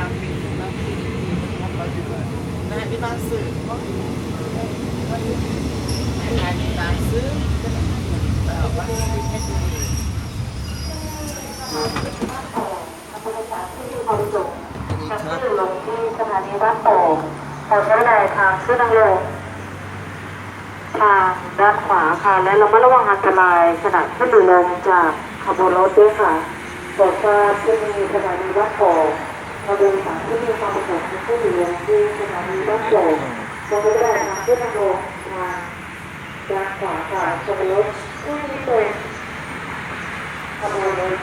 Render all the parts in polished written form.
างปิดบางทีทำมาอยู่นะที่บ้านสื่อก็การการซื้อแต่ว่าที่เพชรบุรีผู้โดยสารที่มีความสุขจะขึ้นลงที่สถานีบ้านโป่งขอใช้ใดทางขึ้นลงทางด้านขวาค่ะและเราไม่ระวังอันตรายขณะขึ้นหรือลงจากขบวนรถด้วยค่ะโปรดทราบที่มีสถานีบ้านโป่งผู้โดยสารที่มีความประสงค์จะขึ้นหรือลงที่สถานีบ้านโป่งขอใช้ใดทางขึ้นลงทางด้านขวาค่ะขบวนรถที่เป็นขบวนรถ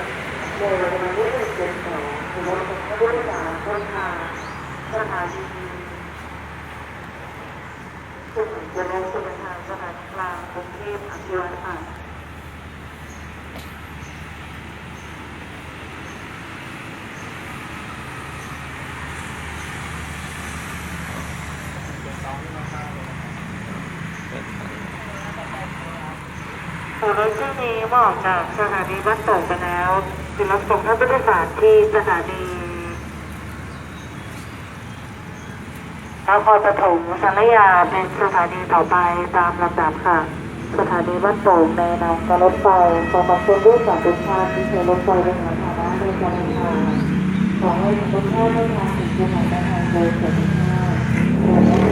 โดยในวันที่1 2ขบวนรถผู้โดยสารต้นทางสถานีซึ่งจะได้สู่ทางสถานีกลางกรุงเทพอภิวัตค่ะรถที่นี้ออกจากสถานีบ้านโป่งไปแล้วคือรับส่งผู้โดยสารที่สถานีนครปฐมสารยาเป็นสถานีต่อไปตามลำดับค่ะสถานีบ้านโป่งในนามการรถไฟขอขอบคุณด้วยสารทุกท่านที่ใช้รถไฟเป็นสาธารณะในการเดินทางขอให้ทุกท่านได้ทางถึงจุดหมายปลายทางโดยสวัสดิภาพ